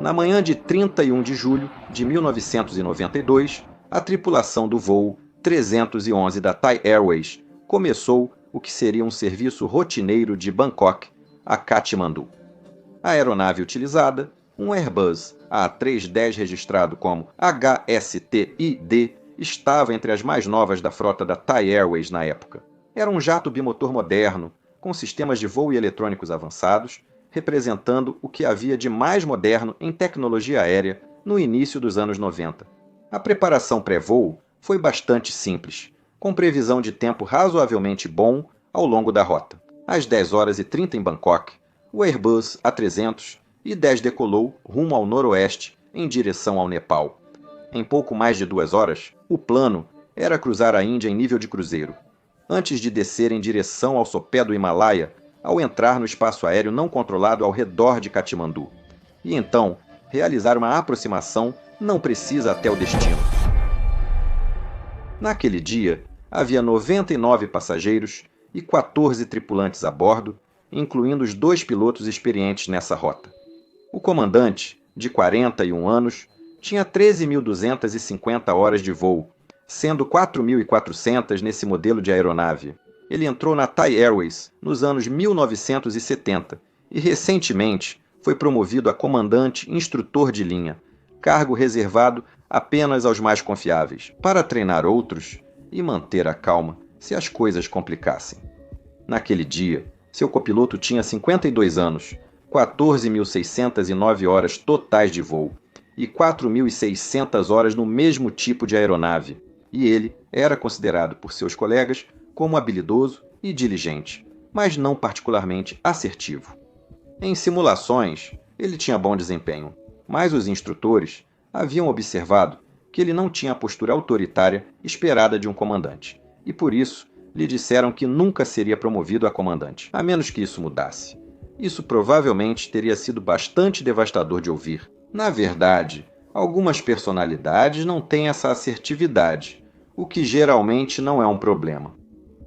Na manhã de 31 de julho de 1992, a tripulação do voo 311 da Thai Airways começou o que seria um serviço rotineiro de Bangkok a Katmandu. A aeronave utilizada, um Airbus A310 registrado como HSTID, estava entre as mais novas da frota da Thai Airways na época. Era um jato bimotor moderno, com sistemas de voo e eletrônicos avançados, representando o que havia de mais moderno em tecnologia aérea no início dos anos 90. A preparação pré-voo foi bastante simples, com previsão de tempo razoavelmente bom ao longo da rota. Às 10h30 em Bangkok, o Airbus A310 decolou rumo ao noroeste em direção ao Nepal. Em pouco mais de 2 horas, o plano era cruzar a Índia em nível de cruzeiro, antes de descer em direção ao sopé do Himalaia, ao entrar no espaço aéreo não controlado ao redor de Katmandu, e então realizar uma aproximação não precisa até o destino. Naquele dia, havia 99 passageiros e 14 tripulantes a bordo, incluindo os 2 pilotos experientes nessa rota. O comandante, de 41 anos, tinha 13.250 horas de voo, sendo 4.400 nesse modelo de aeronave. Ele entrou na Thai Airways nos anos 1970 e recentemente foi promovido a comandante instrutor de linha, cargo reservado apenas aos mais confiáveis, para treinar outros e manter a calma se as coisas complicassem. Naquele dia, seu copiloto tinha 52 anos, 14.609 horas totais de voo e 4.600 horas no mesmo tipo de aeronave, e ele era considerado por seus colegas como habilidoso e diligente, mas não particularmente assertivo. Em simulações, ele tinha bom desempenho, mas os instrutores haviam observado que ele não tinha a postura autoritária esperada de um comandante, e por isso lhe disseram que nunca seria promovido a comandante, a menos que isso mudasse. Isso provavelmente teria sido bastante devastador de ouvir. Na verdade, algumas personalidades não têm essa assertividade, o que geralmente não é um problema.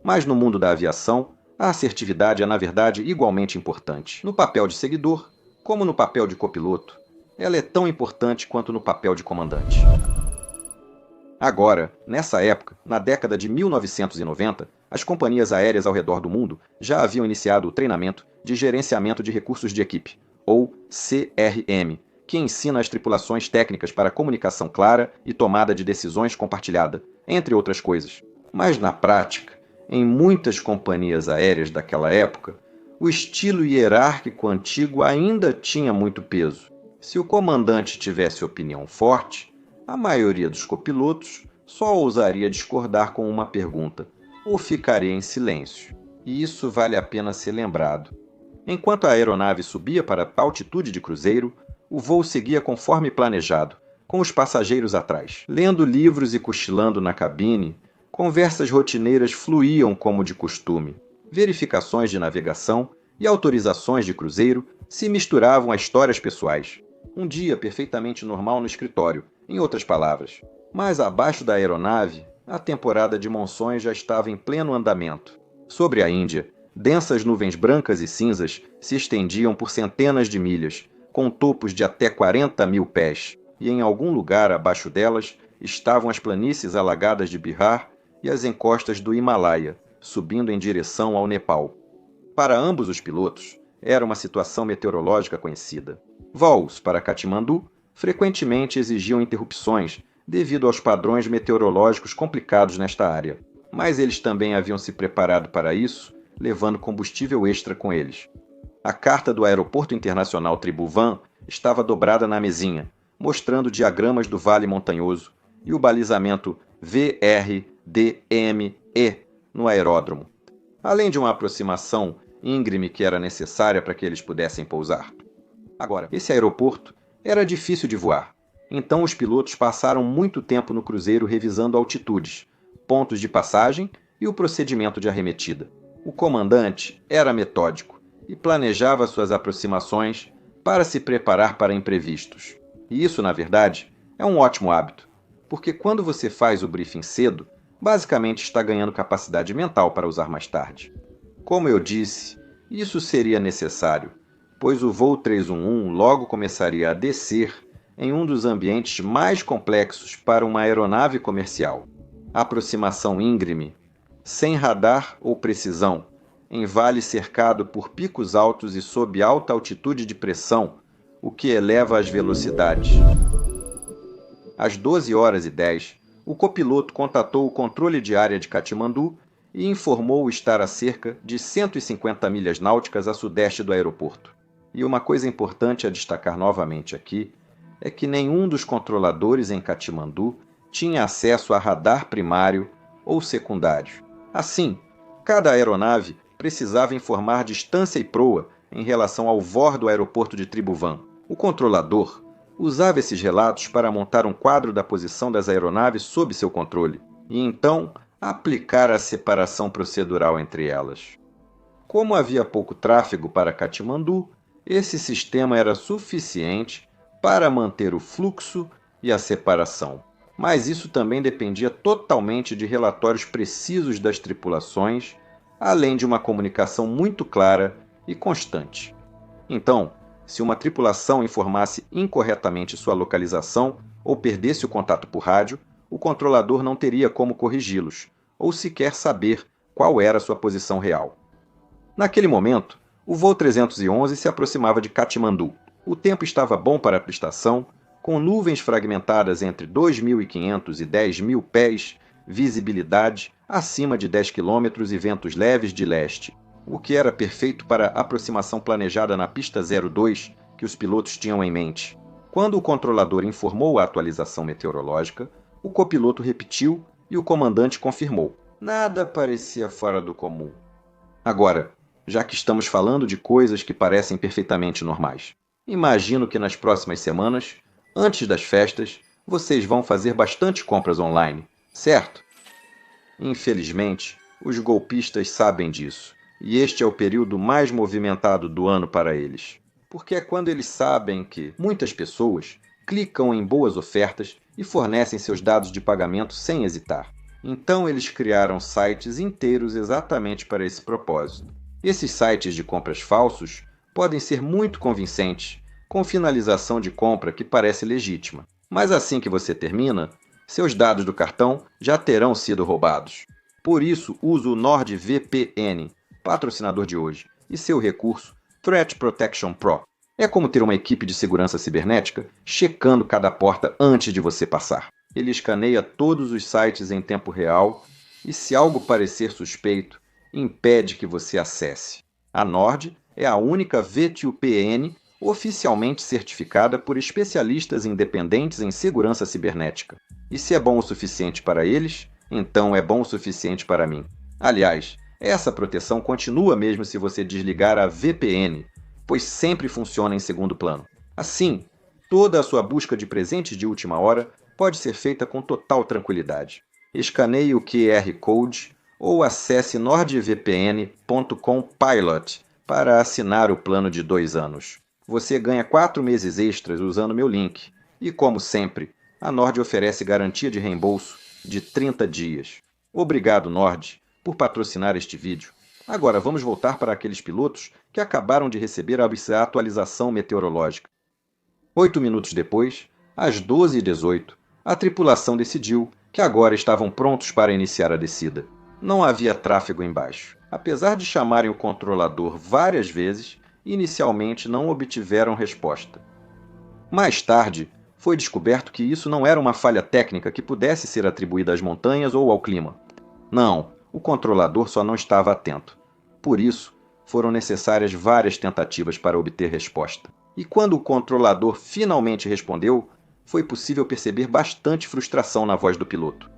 Mas no mundo da aviação, a assertividade é, na verdade, igualmente importante. No papel de seguidor, como no papel de copiloto, ela é tão importante quanto no papel de comandante. Agora, nessa época, na década de 1990, as companhias aéreas ao redor do mundo já haviam iniciado o treinamento de gerenciamento de recursos de equipe, ou CRM, que ensina as tripulações técnicas para comunicação clara e tomada de decisões compartilhada, entre outras coisas. Mas na prática, em muitas companhias aéreas daquela época, o estilo hierárquico antigo ainda tinha muito peso. Se o comandante tivesse opinião forte, a maioria dos copilotos só ousaria discordar com uma pergunta, ou ficaria em silêncio. E isso vale a pena ser lembrado. Enquanto a aeronave subia para a altitude de cruzeiro, o voo seguia conforme planejado, com os passageiros atrás. Lendo livros e cochilando na cabine, conversas rotineiras fluíam como de costume. Verificações de navegação e autorizações de cruzeiro se misturavam a histórias pessoais. Um dia perfeitamente normal no escritório, em outras palavras. Mas abaixo da aeronave, a temporada de monções já estava em pleno andamento. Sobre a Índia, densas nuvens brancas e cinzas se estendiam por centenas de milhas, com topos de até 40.000 pés, e em algum lugar abaixo delas estavam as planícies alagadas de Bihar e as encostas do Himalaia, subindo em direção ao Nepal. Para ambos os pilotos, era uma situação meteorológica conhecida. Voos para Katmandu frequentemente exigiam interrupções devido aos padrões meteorológicos complicados nesta área, mas eles também haviam se preparado para isso, levando combustível extra com eles. A carta do Aeroporto Internacional Tribhuvan estava dobrada na mesinha, mostrando diagramas do Vale Montanhoso e o balizamento VRDME no aeródromo, além de uma aproximação íngreme que era necessária para que eles pudessem pousar. Agora, esse aeroporto era difícil de voar, então os pilotos passaram muito tempo no cruzeiro revisando altitudes, pontos de passagem e o procedimento de arremetida. O comandante era metódico e planejava suas aproximações para se preparar para imprevistos. E isso, na verdade, é um ótimo hábito, porque quando você faz o briefing cedo, basicamente está ganhando capacidade mental para usar mais tarde. Como eu disse, isso seria necessário, pois o voo 311 logo começaria a descer em um dos ambientes mais complexos para uma aeronave comercial. Aproximação íngreme, sem radar ou precisão, em vale cercado por picos altos e sob alta altitude de pressão, o que eleva as velocidades. Às 12h10, o copiloto contatou o controle de área de Katmandu e informou estar a cerca de 150 milhas náuticas a sudeste do aeroporto. E uma coisa importante a destacar novamente aqui é que nenhum dos controladores em Katmandu tinha acesso a radar primário ou secundário. Assim, cada aeronave precisava informar distância e proa em relação ao VOR do aeroporto de Tribhuvan. O controlador usava esses relatos para montar um quadro da posição das aeronaves sob seu controle e então aplicar a separação procedural entre elas. Como havia pouco tráfego para Katmandu, esse sistema era suficiente para manter o fluxo e a separação. Mas isso também dependia totalmente de relatórios precisos das tripulações, além de uma comunicação muito clara e constante. Então, se uma tripulação informasse incorretamente sua localização ou perdesse o contato por rádio, o controlador não teria como corrigi-los, ou sequer saber qual era sua posição real. Naquele momento, o voo 311 se aproximava de Katmandu. O tempo estava bom para a estação, com nuvens fragmentadas entre 2.500 e 10.000 pés, visibilidade acima de 10 km e ventos leves de leste, o que era perfeito para a aproximação planejada na pista 02 que os pilotos tinham em mente. Quando o controlador informou a atualização meteorológica, o copiloto repetiu e o comandante confirmou. Nada parecia fora do comum. Agora, já que estamos falando de coisas que parecem perfeitamente normais, imagino que nas próximas semanas, antes das festas, vocês vão fazer bastante compras online, certo? Infelizmente, os golpistas sabem disso, e este é o período mais movimentado do ano para eles. Porque é quando eles sabem que muitas pessoas clicam em boas ofertas e fornecem seus dados de pagamento sem hesitar. Então eles criaram sites inteiros exatamente para esse propósito. Esses sites de compras falsos podem ser muito convincentes, com finalização de compra que parece legítima. Mas assim que você termina, seus dados do cartão já terão sido roubados. Por isso, uso o NordVPN, patrocinador de hoje, e seu recurso Threat Protection Pro. É como ter uma equipe de segurança cibernética checando cada porta antes de você passar. Ele escaneia todos os sites em tempo real e, se algo parecer suspeito, impede que você acesse. A Nord é a única VPN oficialmente certificada por especialistas independentes em segurança cibernética. E se é bom o suficiente para eles, então é bom o suficiente para mim. Aliás, essa proteção continua mesmo se você desligar a VPN, pois sempre funciona em segundo plano. Assim, toda a sua busca de presentes de última hora pode ser feita com total tranquilidade. Escaneie o QR Code ou acesse nordvpn.com/pilot para assinar o plano de 2 anos. Você ganha 4 meses extras usando meu link. E, como sempre, a Nord oferece garantia de reembolso de 30 dias. Obrigado, Nord, por patrocinar este vídeo. Agora vamos voltar para aqueles pilotos que acabaram de receber a atualização meteorológica. 8 minutos depois, às 12h18, a tripulação decidiu que agora estavam prontos para iniciar a descida. Não havia tráfego embaixo. Apesar de chamarem o controlador várias vezes, inicialmente não obtiveram resposta. Mais tarde, foi descoberto que isso não era uma falha técnica que pudesse ser atribuída às montanhas ou ao clima. Não, o controlador só não estava atento. Por isso, foram necessárias várias tentativas para obter resposta. E quando o controlador finalmente respondeu, foi possível perceber bastante frustração na voz do piloto.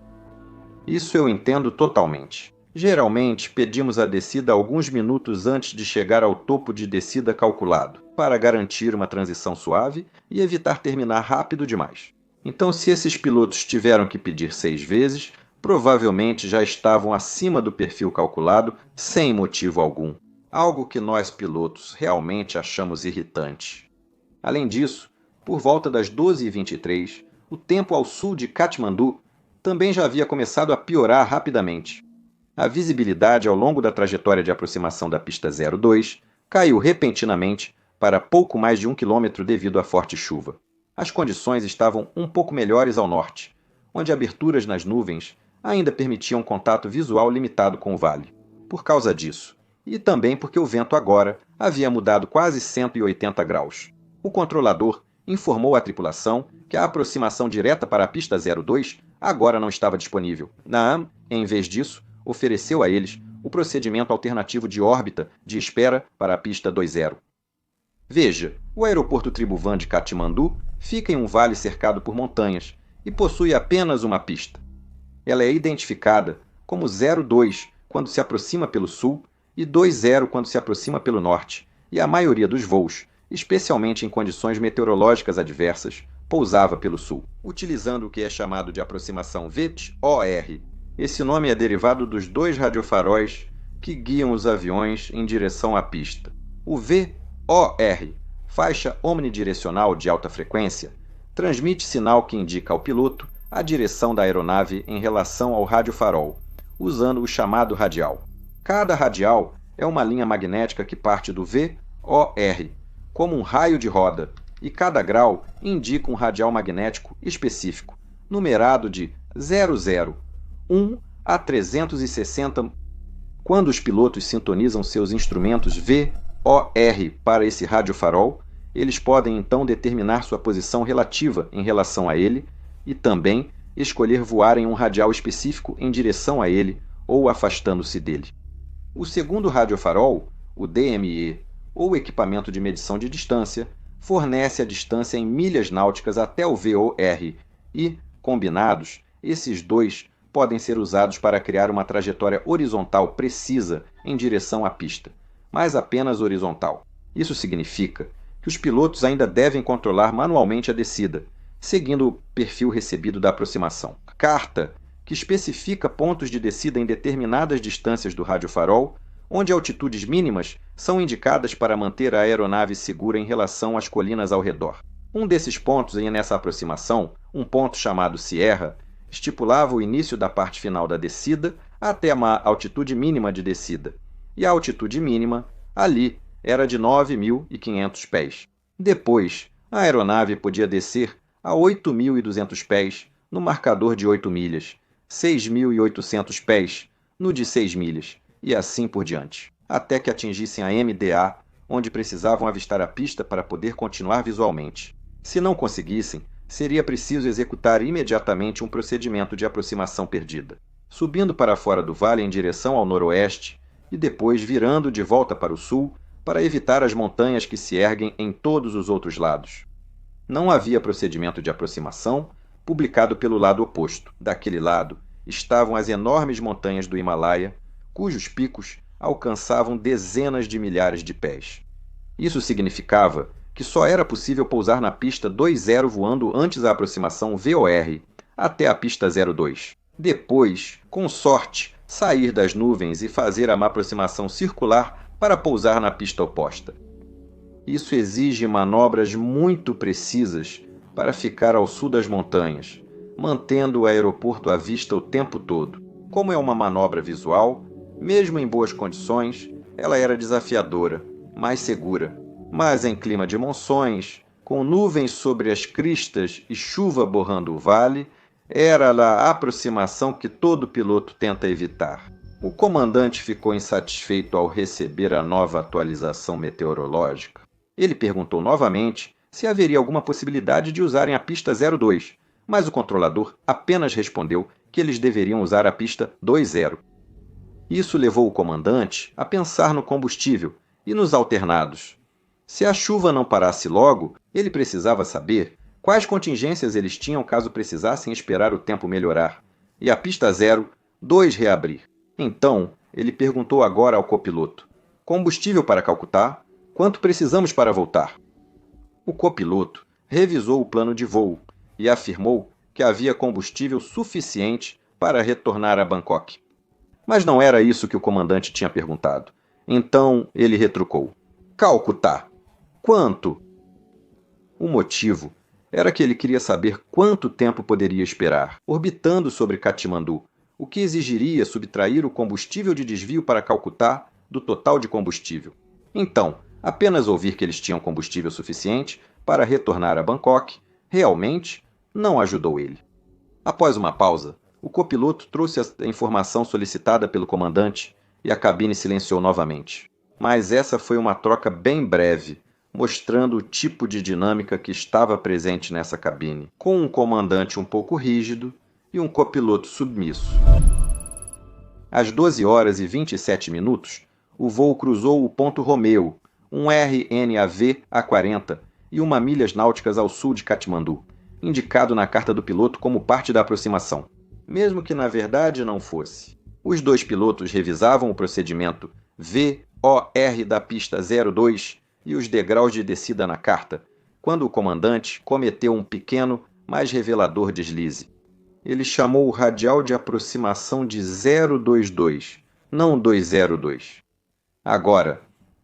Isso eu entendo totalmente. Geralmente, pedimos a descida alguns minutos antes de chegar ao topo de descida calculado, para garantir uma transição suave e evitar terminar rápido demais. Então, se esses pilotos tiveram que pedir 6 vezes, provavelmente já estavam acima do perfil calculado sem motivo algum. Algo que nós pilotos realmente achamos irritante. Além disso, por volta das 12h23, o tempo ao sul de Katmandu também já havia começado a piorar rapidamente. A visibilidade ao longo da trajetória de aproximação da pista 02 caiu repentinamente para pouco mais de 1 quilômetro devido à forte chuva. As condições estavam um pouco melhores ao norte, onde aberturas nas nuvens ainda permitiam contato visual limitado com o vale. Por causa disso, e também porque o vento agora havia mudado quase 180 graus, o controlador informou à tripulação que a aproximação direta para a pista 02 agora não estava disponível. Naam, em vez disso, ofereceu a eles o procedimento alternativo de órbita de espera para a pista 20. Veja, o aeroporto Tribhuvan de Katmandu fica em um vale cercado por montanhas e possui apenas uma pista. Ela é identificada como 02 quando se aproxima pelo sul e 20 quando se aproxima pelo norte, e a maioria dos voos, especialmente em condições meteorológicas adversas, pousava pelo sul, utilizando o que é chamado de aproximação VOR. Esse nome é derivado dos dois radiofaróis que guiam os aviões em direção à pista. O VOR, faixa omnidirecional de alta frequência, transmite sinal que indica ao piloto a direção da aeronave em relação ao radiofarol, usando o chamado radial. Cada radial é uma linha magnética que parte do VOR, como um raio de roda, e cada grau indica um radial magnético específico, numerado de 00, 1 a 360. Quando os pilotos sintonizam seus instrumentos VOR para esse radiofarol, eles podem então determinar sua posição relativa em relação a ele e também escolher voar em um radial específico em direção a ele ou afastando-se dele. O segundo radiofarol, o DME, ou equipamento de medição de distância, fornece a distância em milhas náuticas até o VOR e, combinados, esses dois podem ser usados para criar uma trajetória horizontal precisa em direção à pista, mas apenas horizontal. Isso significa que os pilotos ainda devem controlar manualmente a descida, seguindo o perfil recebido da aproximação. Carta, que especifica pontos de descida em determinadas distâncias do radiofarol, onde altitudes mínimas são indicadas para manter a aeronave segura em relação às colinas ao redor. Um desses pontos nessa aproximação, um ponto chamado Sierra, estipulava o início da parte final da descida até uma altitude mínima de descida, e a altitude mínima, ali, era de 9.500 pés. Depois, a aeronave podia descer a 8.200 pés no marcador de 8 milhas, 6.800 pés no de 6 milhas, e assim por diante, até que atingissem a MDA, onde precisavam avistar a pista para poder continuar visualmente. Se não conseguissem, seria preciso executar imediatamente um procedimento de aproximação perdida, subindo para fora do vale em direção ao noroeste e depois virando de volta para o sul para evitar as montanhas que se erguem em todos os outros lados. Não havia procedimento de aproximação publicado pelo lado oposto. Daquele lado estavam as enormes montanhas do Himalaia, cujos picos alcançavam dezenas de milhares de pés. Isso significava que só era possível pousar na pista 20 voando antes da aproximação VOR, até a pista 02. Depois, com sorte, sair das nuvens e fazer uma aproximação circular para pousar na pista oposta. Isso exige manobras muito precisas para ficar ao sul das montanhas, mantendo o aeroporto à vista o tempo todo. Como é uma manobra visual, mesmo em boas condições, ela era desafiadora, mais segura. Mas em clima de monções, com nuvens sobre as cristas e chuva borrando o vale, era a aproximação que todo piloto tenta evitar. O comandante ficou insatisfeito ao receber a nova atualização meteorológica. Ele perguntou novamente se haveria alguma possibilidade de usarem a pista 02, mas o controlador apenas respondeu que eles deveriam usar a pista 20. Isso levou o comandante a pensar no combustível e nos alternados. Se a chuva não parasse logo, ele precisava saber quais contingências eles tinham caso precisassem esperar o tempo melhorar, e a pista 02 reabrir. Então, ele perguntou agora ao copiloto: combustível para Calcutá? Quanto precisamos para voltar? O copiloto revisou o plano de voo e afirmou que havia combustível suficiente para retornar a Bangkok. Mas não era isso que o comandante tinha perguntado. Então ele retrucou: Calcutá, quanto? O motivo era que ele queria saber quanto tempo poderia esperar, orbitando sobre Katmandu, o que exigiria subtrair o combustível de desvio para Calcutá do total de combustível. Então, Apenas ouvir que eles tinham combustível suficiente para retornar a Bangkok realmente não ajudou ele. Após uma pausa, o copiloto trouxe a informação solicitada pelo comandante e a cabine silenciou novamente. Mas essa foi uma troca bem breve, mostrando o tipo de dinâmica que estava presente nessa cabine, com um comandante um pouco rígido e um copiloto submisso. Às 12 horas e 27 minutos, o voo cruzou o ponto Romeu, um RNAV A40 e 1 milhas náuticas ao sul de Katmandu, indicado na carta do piloto como parte da aproximação, mesmo que na verdade não fosse. Os dois pilotos revisavam o procedimento VOR da pista 02 e os degraus de descida na carta, quando o comandante cometeu um pequeno, mas revelador deslize. Ele chamou o radial de aproximação de 022, não 202. Agora,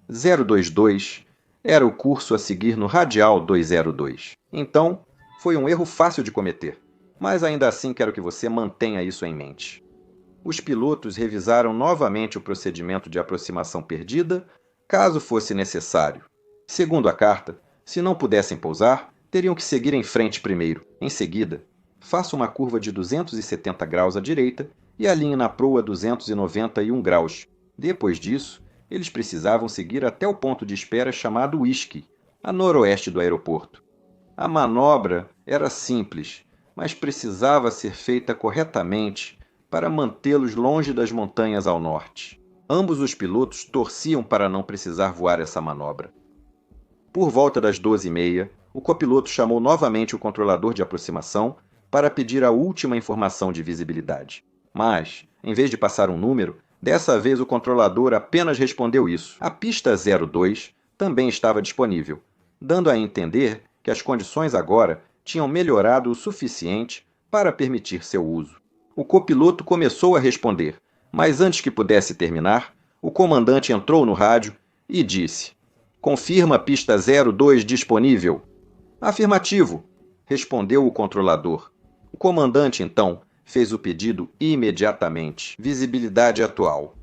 022 era o curso a seguir no radial 202. Então, foi um erro fácil de cometer, mas ainda assim quero que você mantenha isso em mente. Os pilotos revisaram novamente o procedimento de aproximação perdida, caso fosse necessário. Segundo a carta, se não pudessem pousar, teriam que seguir em frente primeiro. Em seguida, faça uma curva de 270 graus à direita e alinhe na proa 291 graus. Depois disso, eles precisavam seguir até o ponto de espera chamado Whisky, a noroeste do aeroporto. A manobra era simples, mas precisava ser feita corretamente para mantê-los longe das montanhas ao norte. Ambos os pilotos torciam para não precisar voar essa manobra. Por volta das 12h30, o copiloto chamou novamente o controlador de aproximação para pedir a última informação de visibilidade. Mas, em vez de passar um número, dessa vez o controlador apenas respondeu isso. A pista 02 também estava disponível, dando a entender que as condições agora tinham melhorado o suficiente para permitir seu uso. O copiloto começou a responder, mas antes que pudesse terminar, o comandante entrou no rádio e disse: "Confirma a pista 02 disponível." "Afirmativo", respondeu o controlador. O comandante, então, fez o pedido imediatamente. Visibilidade atual.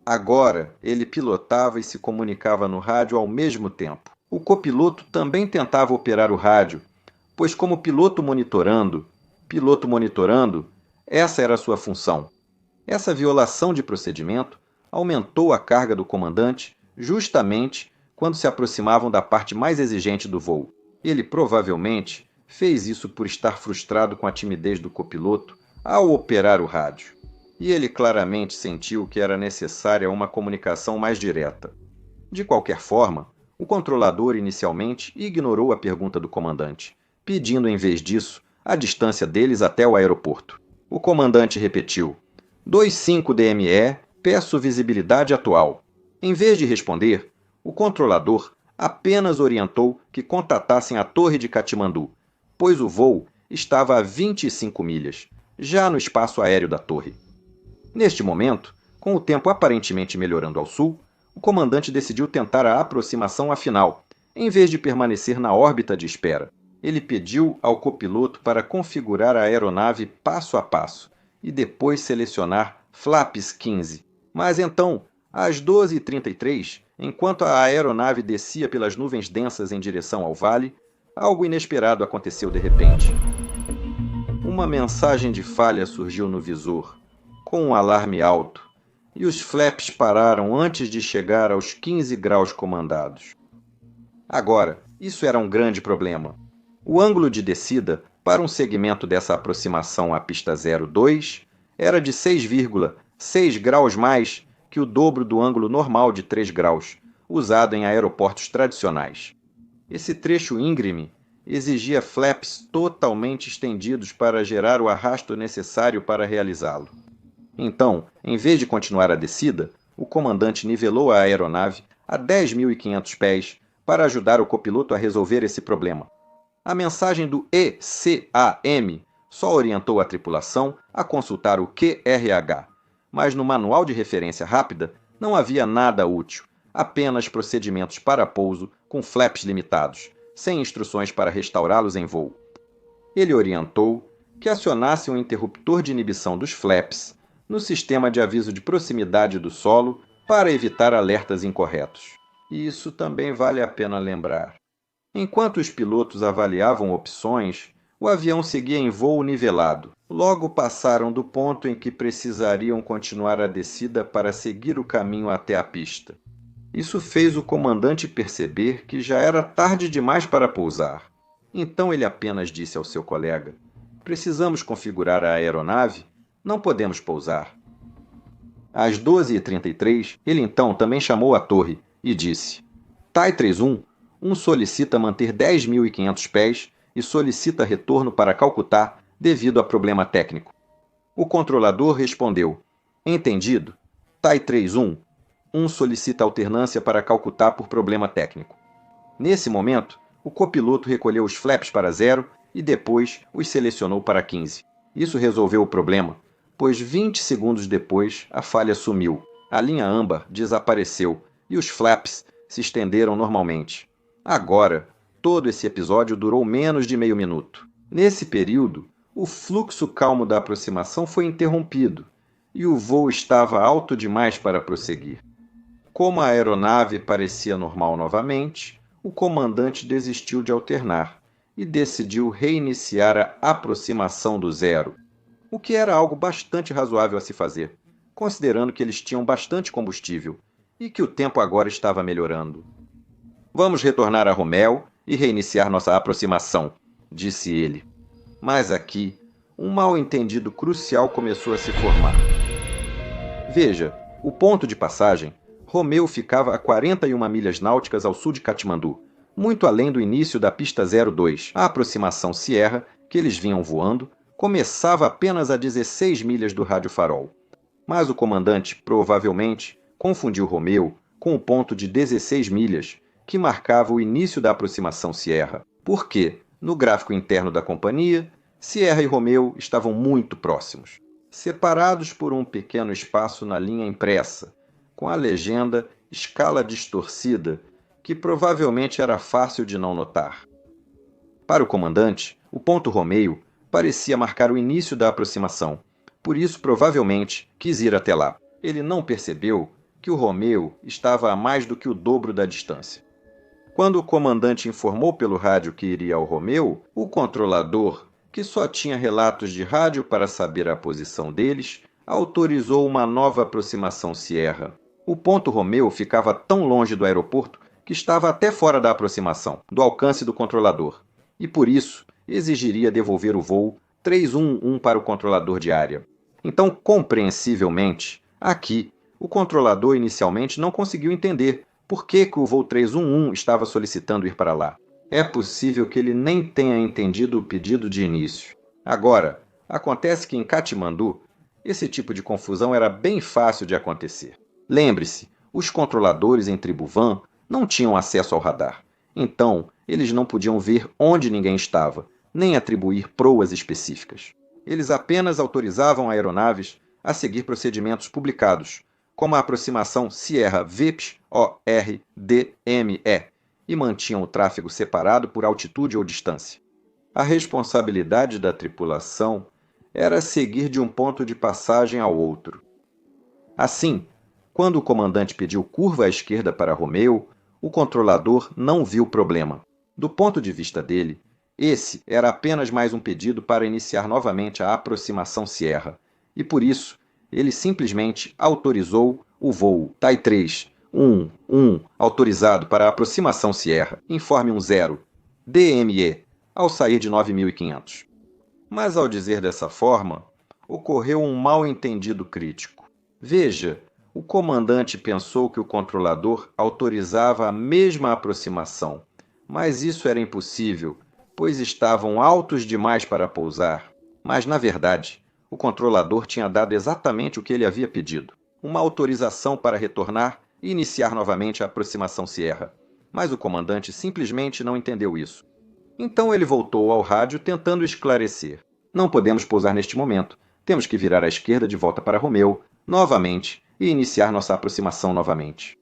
Agora, ele pilotava e se comunicava no rádio ao mesmo tempo. O copiloto também tentava operar o rádio, pois como piloto monitorando, essa era a sua função. Essa violação de procedimento aumentou a carga do comandante justamente quando se aproximavam da parte mais exigente do voo. Ele provavelmente fez isso por estar frustrado com a timidez do copiloto ao operar o rádio. E ele claramente sentiu que era necessária uma comunicação mais direta. De qualquer forma, o controlador inicialmente ignorou a pergunta do comandante, pedindo em vez disso a distância deles até o aeroporto. O comandante repetiu: 25 DME, peço visibilidade atual. Em vez de responder, o controlador apenas orientou que contatassem a torre de Katmandu, pois o voo estava a 25 milhas, já no espaço aéreo da torre. Neste momento, com o tempo aparentemente melhorando ao sul, o comandante decidiu tentar a aproximação afinal, em vez de permanecer na órbita de espera. Ele pediu ao copiloto para configurar a aeronave passo a passo e depois selecionar flaps 15. Mas então, às 12h33, enquanto a aeronave descia pelas nuvens densas em direção ao vale, algo inesperado aconteceu de repente. Uma mensagem de falha surgiu no visor, com um alarme alto, e os flaps pararam antes de chegar aos 15 graus comandados. Agora, isso era um grande problema. O ângulo de descida para um segmento dessa aproximação à pista 02 era de 6,6 graus mais que o dobro do ângulo normal de 3 graus, usado em aeroportos tradicionais. Esse trecho íngreme exigia flaps totalmente estendidos para gerar o arrasto necessário para realizá-lo. Então, em vez de continuar a descida, o comandante nivelou a aeronave a 10.500 pés para ajudar o copiloto a resolver esse problema. A mensagem do ECAM só orientou a tripulação a consultar o QRH, mas no manual de referência rápida não havia nada útil, apenas procedimentos para pouso com flaps limitados, sem instruções para restaurá-los em voo. Ele orientou que acionasse um interruptor de inibição dos flaps no sistema de aviso de proximidade do solo para evitar alertas incorretos. e isso também vale a pena lembrar. Enquanto os pilotos avaliavam opções, o avião seguia em voo nivelado. Logo passaram do ponto em que precisariam continuar a descida para seguir o caminho até a pista. Isso fez o comandante perceber que já era tarde demais para pousar. Então ele apenas disse ao seu colega: "Precisamos configurar a aeronave? Não podemos pousar." Às 12h33, ele então também chamou a torre e disse: "Tai 31 solicita manter 10.500 pés e solicita retorno para Calcutá devido a problema técnico." O controlador respondeu: "Entendido. Tai 31 solicita alternância para Calcutá por problema técnico." Nesse momento, o copiloto recolheu os flaps para 0 e depois os selecionou para 15. Isso resolveu o problema, pois 20 segundos depois a falha sumiu, a linha âmbar desapareceu e os flaps se estenderam normalmente. Agora, todo esse episódio durou menos de meio minuto. Nesse período, o fluxo calmo da aproximação foi interrompido e o voo estava alto demais para prosseguir. Como a aeronave parecia normal novamente, o comandante desistiu de alternar e decidiu reiniciar a aproximação do zero, o que era algo bastante razoável a se fazer, considerando que eles tinham bastante combustível e que o tempo agora estava melhorando. "Vamos retornar a Romeo e reiniciar nossa aproximação", disse ele. Mas aqui, um mal-entendido crucial começou a se formar. Veja, o ponto de passagem, Romeo ficava a 41 milhas náuticas ao sul de Katmandu, muito além do início da pista 02. A aproximação Sierra, que eles vinham voando, começava apenas a 16 milhas do rádio farol. Mas o comandante, provavelmente, confundiu Romeo com o ponto de 16 milhas, que marcava o início da aproximação Sierra, porque, no gráfico interno da companhia, Sierra e Romeo estavam muito próximos, separados por um pequeno espaço na linha impressa, com a legenda "escala distorcida", que provavelmente era fácil de não notar. Para o comandante, o ponto Romeo parecia marcar o início da aproximação, por isso provavelmente quis ir até lá. Ele não percebeu que o Romeo estava a mais do que o dobro da distância. Quando o comandante informou pelo rádio que iria ao Romeo, o controlador, que só tinha relatos de rádio para saber a posição deles, autorizou uma nova aproximação Sierra. O ponto Romeo ficava tão longe do aeroporto que estava até fora da aproximação, do alcance do controlador, e por isso exigiria devolver o voo 311 para o controlador de área. Então, compreensivelmente, aqui, o controlador inicialmente não conseguiu entender por que o voo 311 estava solicitando ir para lá. É possível que ele nem tenha entendido o pedido de início. Agora, acontece que em Katmandu, esse tipo de confusão era bem fácil de acontecer. Lembre-se, os controladores em Tribhuvan não tinham acesso ao radar. Então, eles não podiam ver onde ninguém estava, nem atribuir proas específicas. Eles apenas autorizavam aeronaves a seguir procedimentos publicados, como a aproximação Sierra VIPS ORDME, e mantinham o tráfego separado por altitude ou distância. A responsabilidade da tripulação era seguir de um ponto de passagem ao outro. Assim, quando o comandante pediu curva à esquerda para Romeo, o controlador não viu problema. Do ponto de vista dele, esse era apenas mais um pedido para iniciar novamente a aproximação Sierra, e por isso ele simplesmente autorizou o voo Tai 311 autorizado para a aproximação Sierra, informe 10, DME, ao sair de 9.500. Mas ao dizer dessa forma, ocorreu um mal-entendido crítico. Veja, o comandante pensou que o controlador autorizava a mesma aproximação, mas isso era impossível, pois estavam altos demais para pousar. Mas, na verdade, o controlador tinha dado exatamente o que ele havia pedido: uma autorização para retornar e iniciar novamente a aproximação Sierra. Mas o comandante simplesmente não entendeu isso. Então ele voltou ao rádio tentando esclarecer: "Não podemos pousar neste momento. Temos que virar à esquerda de volta para Romeo, novamente, e iniciar nossa aproximação novamente."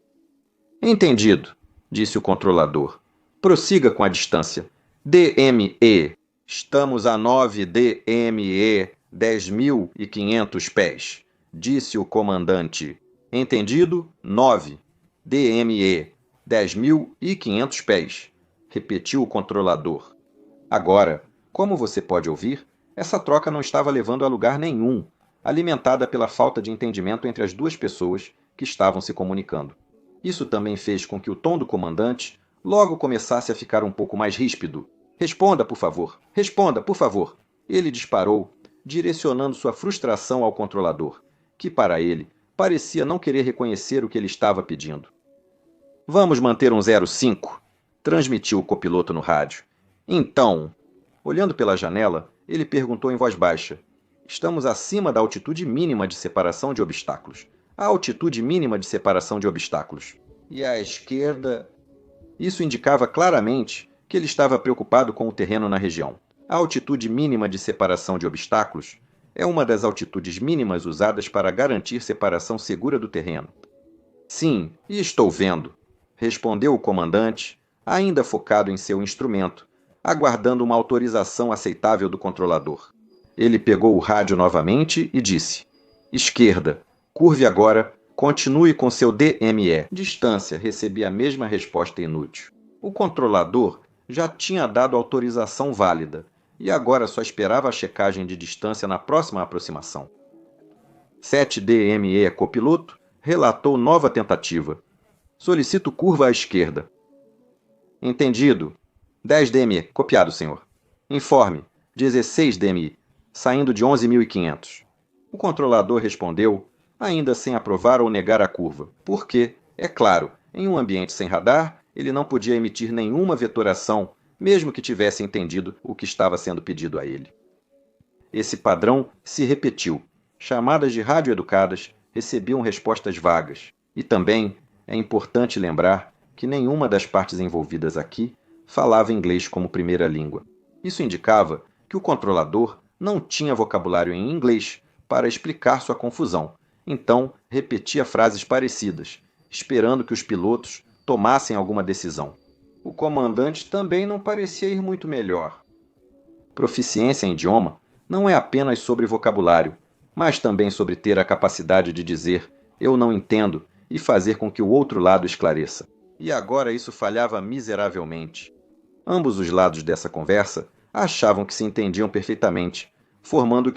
"Entendido", disse o controlador. "Prossiga com a distância. DME. Estamos a 9 DME, 10.500 pés", disse o comandante. "Entendido? 9 DME, 10.500 pés, repetiu o controlador. Agora, como você pode ouvir, essa troca não estava levando a lugar nenhum, alimentada pela falta de entendimento entre as duas pessoas que estavam se comunicando. Isso também fez com que o tom do comandante logo começasse a ficar um pouco mais ríspido. Responda, por favor! Responda, por favor! Ele disparou, direcionando sua frustração ao controlador, que para ele parecia não querer reconhecer o que ele estava pedindo. Vamos manter um 05, transmitiu o copiloto no rádio. Então, olhando pela janela, ele perguntou em voz baixa. Estamos acima da altitude mínima de separação de obstáculos. A altitude mínima de separação de obstáculos. E à esquerda... Isso indicava claramente que ele estava preocupado com o terreno na região. A altitude mínima de separação de obstáculos é uma das altitudes mínimas usadas para garantir separação segura do terreno. Sim, e estou vendo, respondeu o comandante, ainda focado em seu instrumento, aguardando uma autorização aceitável do controlador. Ele pegou o rádio novamente e disse: esquerda, curve agora, continue com seu DME. Distância, recebi a mesma resposta inútil. O controlador já tinha dado autorização válida e agora só esperava a checagem de distância na próxima aproximação. 7DME copiloto relatou nova tentativa. Solicito curva à esquerda. Entendido. 10DME, copiado, senhor. Informe. 16DMI, saindo de 11.500. O controlador respondeu, ainda sem aprovar ou negar a curva, porque, é claro, em um ambiente sem radar, ele não podia emitir nenhuma vetoração, mesmo que tivesse entendido o que estava sendo pedido a ele. Esse padrão se repetiu. Chamadas de rádio educadas recebiam respostas vagas. E também é importante lembrar que nenhuma das partes envolvidas aqui falava inglês como primeira língua. Isso indicava que o controlador não tinha vocabulário em inglês para explicar sua confusão, então repetia frases parecidas, esperando que os pilotos tomassem alguma decisão. O comandante também não parecia ir muito melhor. Proficiência em idioma não é apenas sobre vocabulário, mas também sobre ter a capacidade de dizer "eu não entendo" e fazer com que o outro lado esclareça. E agora isso falhava miseravelmente. Ambos os lados dessa conversa achavam que se entendiam perfeitamente, formando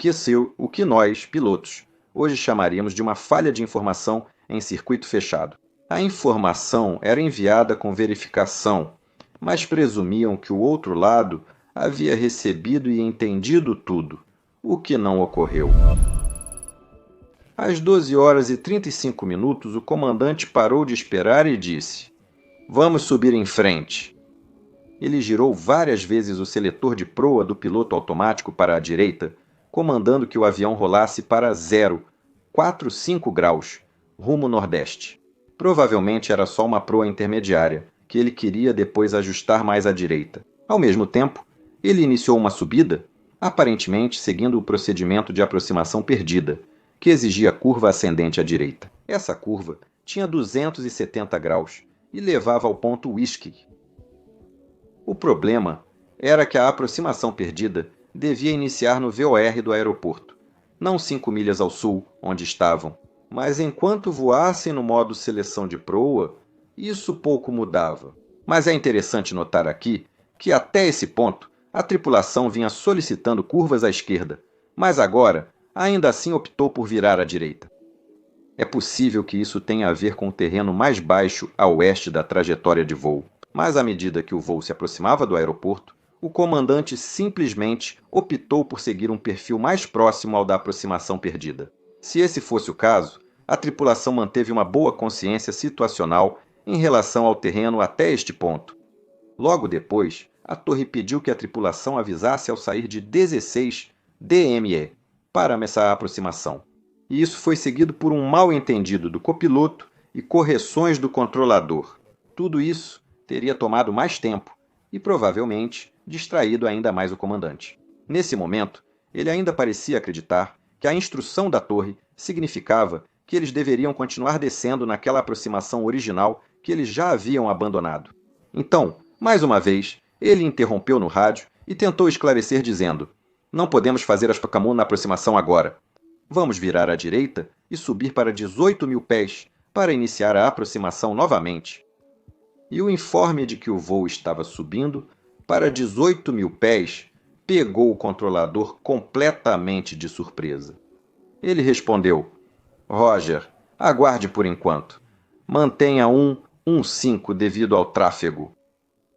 o que nós, pilotos, hoje chamaríamos de uma falha de informação em circuito fechado. A informação era enviada com verificação, mas presumiam que o outro lado havia recebido e entendido tudo, o que não ocorreu. Às 12h35, o comandante parou de esperar e disse: "Vamos subir em frente." Ele girou várias vezes o seletor de proa do piloto automático para a direita, comandando que o avião rolasse para 0,45 graus, rumo nordeste. Provavelmente era só uma proa intermediária, que ele queria depois ajustar mais à direita. Ao mesmo tempo, ele iniciou uma subida, aparentemente seguindo o procedimento de aproximação perdida, que exigia curva ascendente à direita. Essa curva tinha 270 graus e levava ao ponto Whisky. O problema era que a aproximação perdida devia iniciar no VOR do aeroporto, não 5 milhas ao sul, onde estavam, mas enquanto voassem no modo seleção de proa, isso pouco mudava. Mas é interessante notar aqui que até esse ponto a tripulação vinha solicitando curvas à esquerda, mas agora ainda assim optou por virar à direita. É possível que isso tenha a ver com o terreno mais baixo a oeste da trajetória de voo, mas à medida que o voo se aproximava do aeroporto, o comandante simplesmente optou por seguir um perfil mais próximo ao da aproximação perdida. Se esse fosse o caso, a tripulação manteve uma boa consciência situacional em relação ao terreno até este ponto. Logo depois, a torre pediu que a tripulação avisasse ao sair de 16 DME para essa aproximação. E isso foi seguido por um mal-entendido do copiloto e correções do controlador. Tudo isso teria tomado mais tempo e, provavelmente, distraído ainda mais o comandante. Nesse momento, ele ainda parecia acreditar que a instrução da torre significava que eles deveriam continuar descendo naquela aproximação original que eles já haviam abandonado. Então, mais uma vez, ele interrompeu no rádio e tentou esclarecer dizendo: "Não podemos fazer as Pacamun na aproximação agora. Vamos virar à direita e subir para 18.000 pés para iniciar a aproximação novamente." e o informe de que o voo estava subindo para 18.000 pés pegou o controlador completamente de surpresa. Ele respondeu: Roger, aguarde por enquanto. Mantenha 115 devido ao tráfego.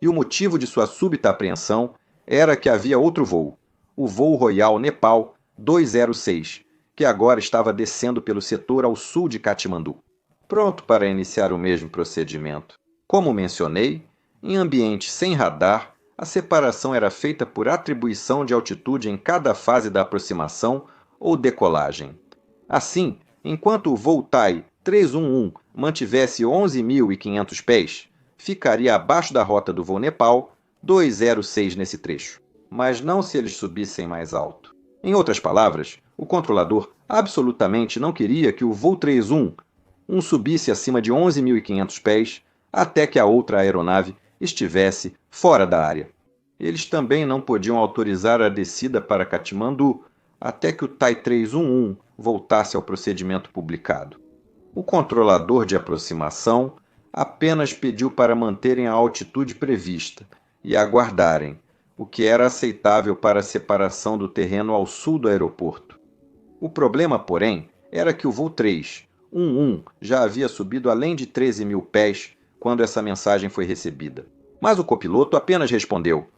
E o motivo de sua súbita apreensão era que havia outro voo, o voo Royal Nepal 206, que agora estava descendo pelo setor ao sul de Katmandu, pronto para iniciar o mesmo procedimento. Como mencionei, em ambiente sem radar, a separação era feita por atribuição de altitude em cada fase da aproximação ou decolagem. Assim, enquanto o voo Thai 311 mantivesse 11.500 pés, ficaria abaixo da rota do voo Nepal 206 nesse trecho, mas não se eles subissem mais alto. Em outras palavras, o controlador absolutamente não queria que o voo 311 subisse acima de 11.500 pés até que a outra aeronave estivesse fora da área. Eles também não podiam autorizar a descida para Katmandu até que o Thai 311 voltasse ao procedimento publicado. O controlador de aproximação apenas pediu para manterem a altitude prevista e aguardarem, o que era aceitável para a separação do terreno ao sul do aeroporto. O problema, porém, era que o voo 311 já havia subido além de 13.000 pés quando essa mensagem foi recebida. Mas o copiloto apenas respondeu: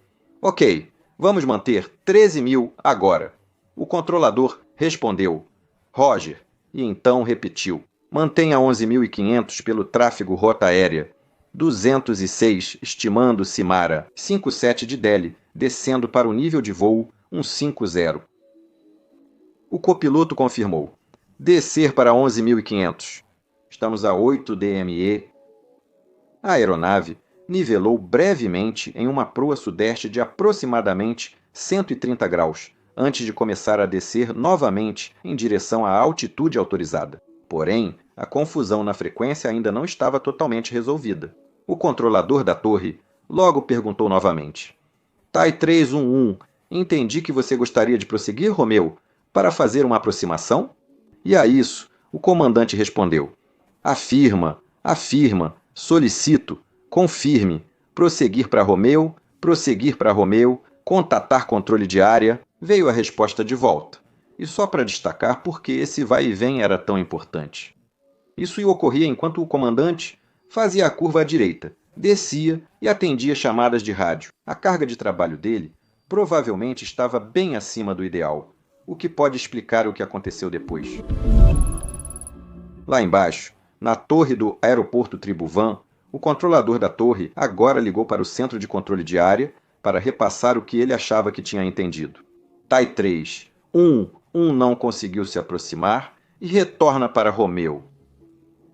Ok, vamos manter 13.000 agora. O controlador respondeu: Roger, e então repetiu: Mantenha 11.500 pelo tráfego rota aérea. 206 estimando Simara 57 de Delhi, descendo para o nível de voo 150. O copiloto confirmou: Descer para 11.500. Estamos a 8 DME. A aeronave nivelou brevemente em uma proa sudeste de aproximadamente 130 graus, antes de começar a descer novamente em direção à altitude autorizada. Porém, a confusão na frequência ainda não estava totalmente resolvida. O controlador da torre logo perguntou novamente: Thai 311, entendi que você gostaria de prosseguir, Romeu, para fazer uma aproximação? E a isso, o comandante respondeu: Afirma, solicito, confirme, prosseguir para Romeu, contatar controle de área. Veio a resposta de volta. E só para destacar por que esse vai e vem era tão importante. Isso ocorria enquanto o comandante fazia a curva à direita, descia e atendia chamadas de rádio. A carga de trabalho dele provavelmente estava bem acima do ideal, o que pode explicar o que aconteceu depois. Lá embaixo, na torre do aeroporto Tribhuvan, o controlador da torre agora ligou para o centro de controle de área para repassar o que ele achava que tinha entendido. Thai 311 não conseguiu se aproximar e retorna para Romeu.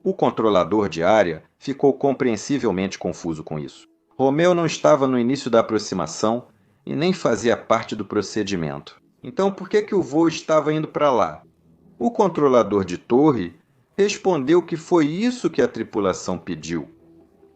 O controlador de área ficou compreensivelmente confuso com isso. Romeu não estava no início da aproximação e nem fazia parte do procedimento. Então por que o voo estava indo para lá? O controlador de torre respondeu que foi isso que a tripulação pediu.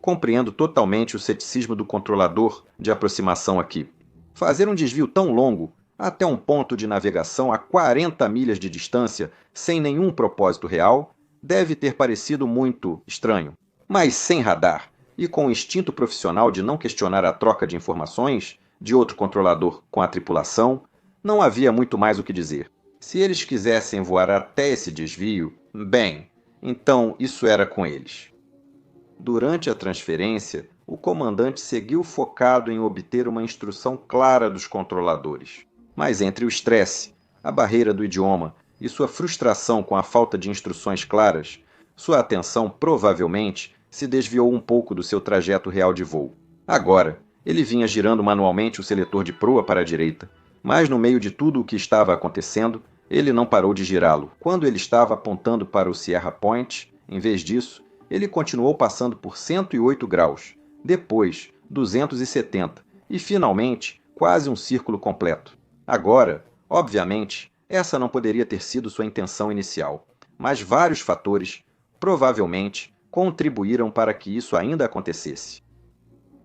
Compreendo totalmente o ceticismo do controlador de aproximação aqui. Fazer um desvio tão longo até um ponto de navegação a 40 milhas de distância sem nenhum propósito real deve ter parecido muito estranho. Mas sem radar e com o instinto profissional de não questionar a troca de informações de outro controlador com a tripulação, não havia muito mais o que dizer. Se eles quisessem voar até esse desvio, bem, então isso era com eles. Durante a transferência, o comandante seguiu focado em obter uma instrução clara dos controladores. Mas entre o estresse, a barreira do idioma e sua frustração com a falta de instruções claras, sua atenção provavelmente se desviou um pouco do seu trajeto real de voo. Agora, ele vinha girando manualmente o seletor de proa para a direita, mas no meio de tudo o que estava acontecendo, ele não parou de girá-lo. Quando ele estava apontando para o Sierra Point, em vez disso, ele continuou passando por 108 graus, depois 270 e, finalmente, quase um círculo completo. Agora, obviamente, essa não poderia ter sido sua intenção inicial, mas vários fatores, provavelmente, contribuíram para que isso ainda acontecesse.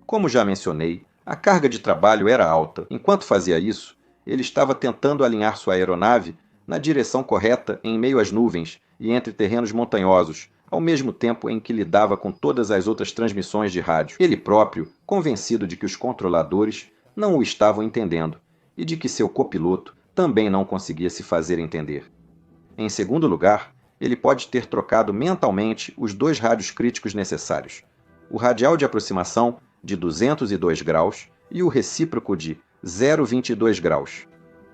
Como já mencionei, a carga de trabalho era alta. Enquanto fazia isso, ele estava tentando alinhar sua aeronave na direção correta em meio às nuvens e entre terrenos montanhosos, ao mesmo tempo em que lidava com todas as outras transmissões de rádio. Ele próprio, convencido de que os controladores não o estavam entendendo e de que seu copiloto também não conseguia se fazer entender. Em segundo lugar, ele pode ter trocado mentalmente os dois rádios críticos necessários, o radial de aproximação de 202 graus e o recíproco de 0,22 graus.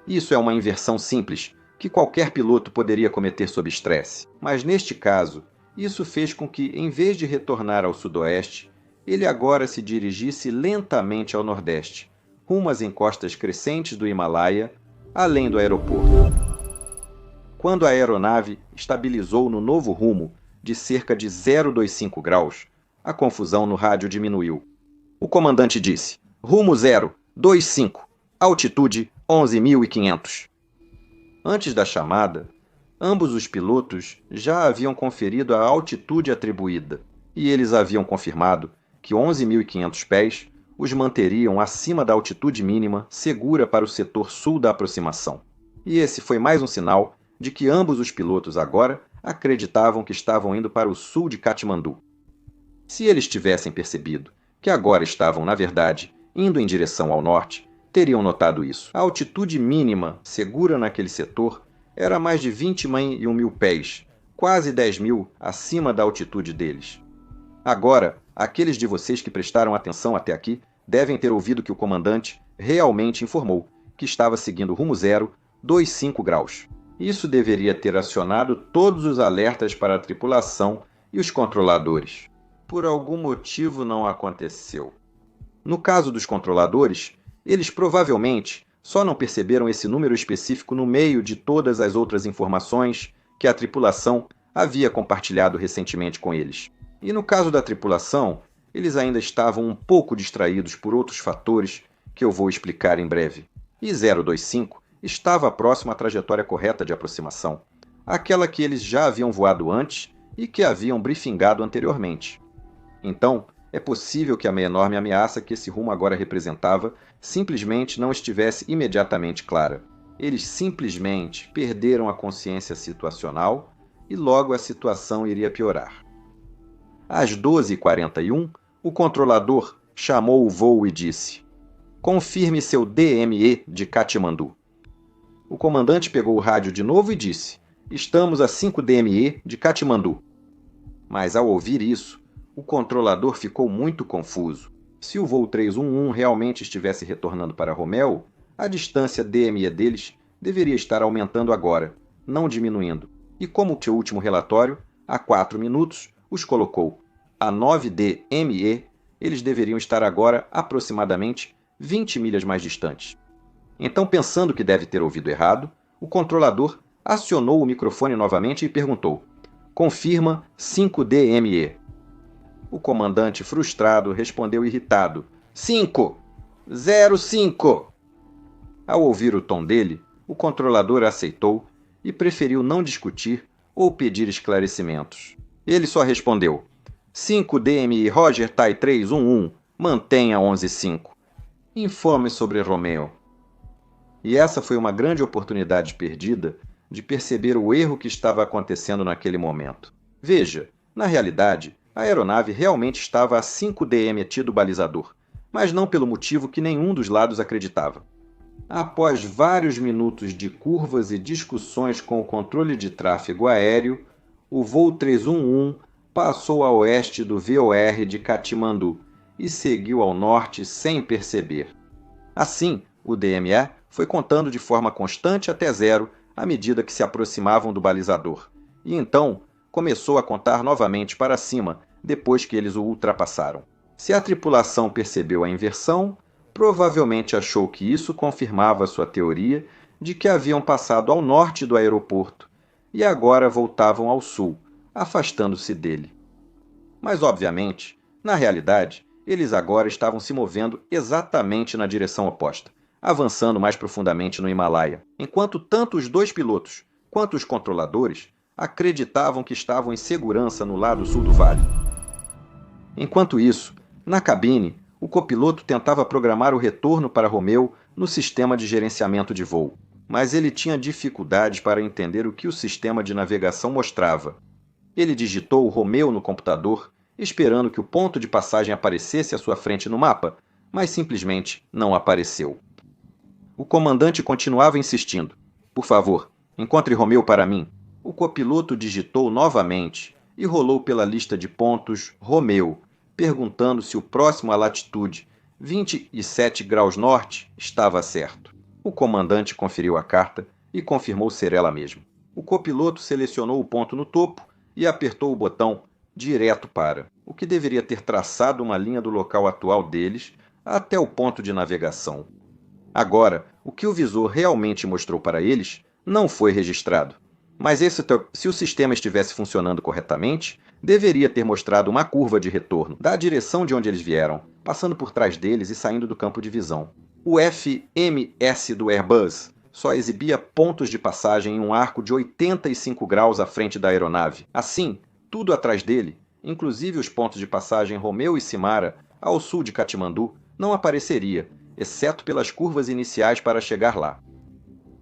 Isso é uma inversão simples, que qualquer piloto poderia cometer sob estresse. Mas neste caso, isso fez com que, em vez de retornar ao sudoeste, ele agora se dirigisse lentamente ao nordeste, rumo às encostas crescentes do Himalaia, além do aeroporto. Quando a aeronave estabilizou no novo rumo de cerca de 0,25 graus, a confusão no rádio diminuiu. O comandante disse: rumo 0,25, altitude 11.500. Antes da chamada, ambos os pilotos já haviam conferido a altitude atribuída, e eles haviam confirmado que 11.500 pés os manteriam acima da altitude mínima segura para o setor sul da aproximação. E esse foi mais um sinal de que ambos os pilotos agora acreditavam que estavam indo para o sul de Katmandu. Se eles tivessem percebido que agora estavam, na verdade, indo em direção ao norte, teriam notado isso. A altitude mínima segura naquele setor era mais de 21 mil pés, quase 10 mil acima da altitude deles. Agora, aqueles de vocês que prestaram atenção até aqui devem ter ouvido que o comandante realmente informou que estava seguindo rumo 0,25 graus. Isso deveria ter acionado todos os alertas para a tripulação e os controladores. Por algum motivo não aconteceu. No caso dos controladores, eles provavelmente só não perceberam esse número específico no meio de todas as outras informações que a tripulação havia compartilhado recentemente com eles. E no caso da tripulação, eles ainda estavam um pouco distraídos por outros fatores que eu vou explicar em breve. E 025 estava próximo à trajetória correta de aproximação, aquela que eles já haviam voado antes e que haviam briefingado anteriormente. Então, é possível que a enorme ameaça que esse rumo agora representava simplesmente não estivesse imediatamente clara. Eles simplesmente perderam a consciência situacional e logo a situação iria piorar. Às 12h41, o controlador chamou o voo e disse: confirme seu DME de Katmandu. O comandante pegou o rádio de novo e disse: estamos a 5 DME de Katmandu. Mas ao ouvir isso, o controlador ficou muito confuso. Se o voo 311 realmente estivesse retornando para Romeo, a distância DME deles deveria estar aumentando agora, não diminuindo. E como o seu último relatório, há 4 minutos, os colocou a 9 DME, eles deveriam estar agora aproximadamente 20 milhas mais distantes. Então, pensando que deve ter ouvido errado, o controlador acionou o microfone novamente e perguntou: confirma 5 DME. O comandante, frustrado, respondeu irritado: 5! 05! Ao ouvir o tom dele, o controlador aceitou e preferiu não discutir ou pedir esclarecimentos. Ele só respondeu: 5 DMI Roger Tai 311, mantenha 11.5. Informe sobre Romeo. E essa foi uma grande oportunidade perdida de perceber o erro que estava acontecendo naquele momento. Veja, na realidade, a aeronave realmente estava a 5 DMT do balizador, mas não pelo motivo que nenhum dos lados acreditava. Após vários minutos de curvas e discussões com o controle de tráfego aéreo, o voo 311 passou a oeste do VOR de Katmandu e seguiu ao norte sem perceber. Assim, o DME foi contando de forma constante até 0 à medida que se aproximavam do balizador, e então começou a contar novamente para cima depois que eles o ultrapassaram. Se a tripulação percebeu a inversão, provavelmente achou que isso confirmava sua teoria de que haviam passado ao norte do aeroporto e agora voltavam ao sul, afastando-se dele. Mas, obviamente, na realidade, eles agora estavam se movendo exatamente na direção oposta, avançando mais profundamente no Himalaia, enquanto tanto os dois pilotos quanto os controladores acreditavam que estavam em segurança no lado sul do vale. Enquanto isso, na cabine, o copiloto tentava programar o retorno para Romeo no sistema de gerenciamento de voo, mas ele tinha dificuldades para entender o que o sistema de navegação mostrava. Ele digitou Romeu no computador, esperando que o ponto de passagem aparecesse à sua frente no mapa, mas simplesmente não apareceu. O comandante continuava insistindo. Por favor, encontre Romeu para mim. O copiloto digitou novamente e rolou pela lista de pontos Romeu, perguntando se o próximo à latitude 27 graus norte estava certo. O comandante conferiu a carta e confirmou ser ela mesma. O copiloto selecionou o ponto no topo e apertou o botão direto para, o que deveria ter traçado uma linha do local atual deles até o ponto de navegação. Agora, o que o visor realmente mostrou para eles não foi registrado. Mas se o sistema estivesse funcionando corretamente, deveria ter mostrado uma curva de retorno da direção de onde eles vieram, passando por trás deles e saindo do campo de visão. O FMS do Airbus só exibia pontos de passagem em um arco de 85 graus à frente da aeronave. Assim, tudo atrás dele, inclusive os pontos de passagem Romeu e Simara, ao sul de Katmandu, não apareceria, exceto pelas curvas iniciais para chegar lá.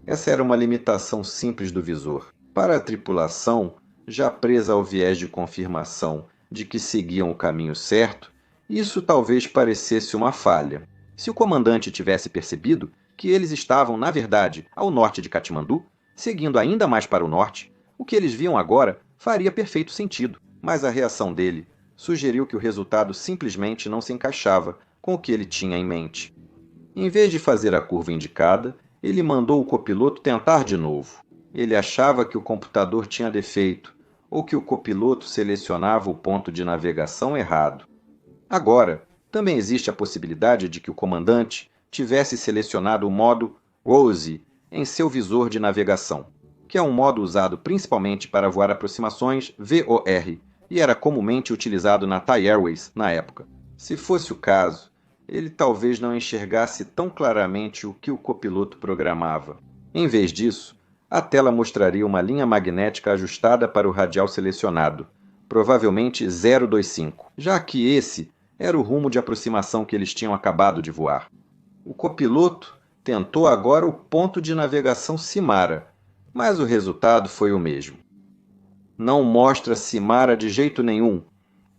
Essa era uma limitação simples do visor. Para a tripulação, já presa ao viés de confirmação de que seguiam o caminho certo, isso talvez parecesse uma falha. Se o comandante tivesse percebido que eles estavam, na verdade, ao norte de Katmandu, seguindo ainda mais para o norte, o que eles viam agora faria perfeito sentido, mas a reação dele sugeriu que o resultado simplesmente não se encaixava com o que ele tinha em mente. Em vez de fazer a curva indicada, ele mandou o copiloto tentar de novo. Ele achava que o computador tinha defeito, ou que o copiloto selecionava o ponto de navegação errado. Agora, também existe a possibilidade de que o comandante tivesse selecionado o modo Rose em seu visor de navegação, que é um modo usado principalmente para voar aproximações VOR e era comumente utilizado na Thai Airways na época. Se fosse o caso, ele talvez não enxergasse tão claramente o que o copiloto programava. Em vez disso, a tela mostraria uma linha magnética ajustada para o radial selecionado, provavelmente 025, já que esse era o rumo de aproximação que eles tinham acabado de voar. O copiloto tentou agora o ponto de navegação Simara, mas o resultado foi o mesmo. Não mostra Simara de jeito nenhum,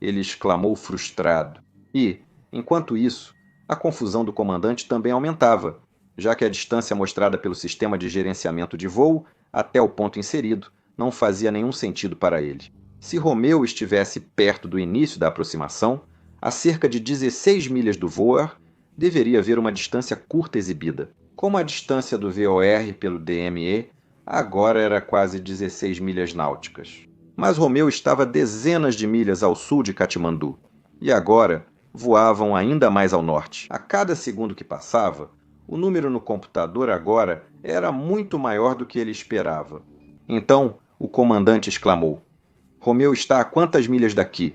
ele exclamou frustrado. E, enquanto isso, a confusão do comandante também aumentava, já que a distância mostrada pelo sistema de gerenciamento de voo até o ponto inserido não fazia nenhum sentido para ele. Se Romeu estivesse perto do início da aproximação, a cerca de 16 milhas do VOR, deveria haver uma distância curta exibida. Como a distância do VOR pelo DME agora era quase 16 milhas náuticas. Mas Romeu estava dezenas de milhas ao sul de Katmandu, e agora voavam ainda mais ao norte. A cada segundo que passava, o número no computador agora era muito maior do que ele esperava. Então, o comandante exclamou: Romeu está a quantas milhas daqui?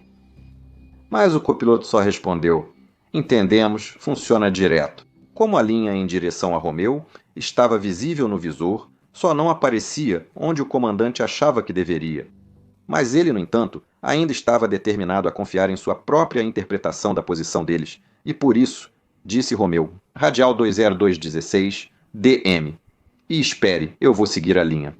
Mas o copiloto só respondeu: entendemos, funciona direto. Como a linha em direção a Romeu estava visível no visor, só não aparecia onde o comandante achava que deveria. Mas ele, no entanto, ainda estava determinado a confiar em sua própria interpretação da posição deles, e por isso, disse Romeu, radial 20216, DM. E espere, eu vou seguir a linha.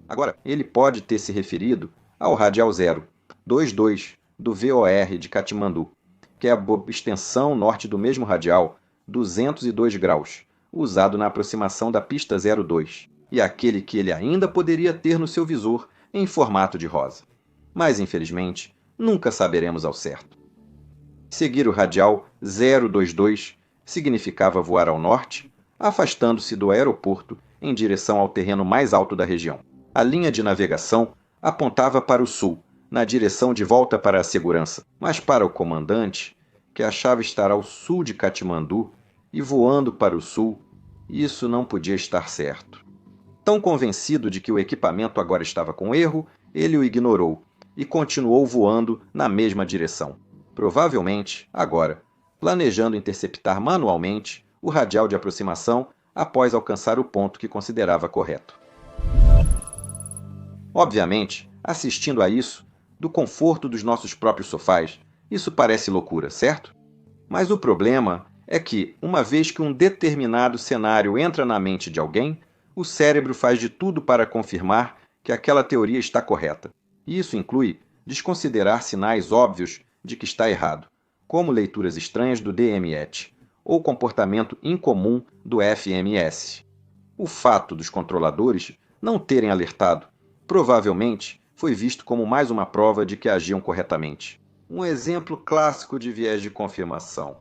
Agora, ele pode ter se referido ao radial 022 do VOR de Katmandu, que é a extensão norte do mesmo radial, 202 graus, usado na aproximação da pista 02, e aquele que ele ainda poderia ter no seu visor em formato de rosa. Mas, infelizmente, nunca saberemos ao certo. Seguir o radial 022 significava voar ao norte, afastando-se do aeroporto em direção ao terreno mais alto da região. A linha de navegação apontava para o sul, na direção de volta para a segurança, mas para o comandante, que achava estar ao sul de Katmandu e voando para o sul, isso não podia estar certo. Tão convencido de que o equipamento agora estava com erro, ele o ignorou e continuou voando na mesma direção. Provavelmente, agora, planejando interceptar manualmente o radial de aproximação após alcançar o ponto que considerava correto. Obviamente, assistindo a isso, do conforto dos nossos próprios sofás, isso parece loucura, certo? Mas o problema é que, uma vez que um determinado cenário entra na mente de alguém, o cérebro faz de tudo para confirmar que aquela teoria está correta. E isso inclui desconsiderar sinais óbvios de que está errado, como leituras estranhas do DMET ou comportamento incomum do FMS. O fato dos controladores não terem alertado provavelmente foi visto como mais uma prova de que agiam corretamente. Um exemplo clássico de viés de confirmação.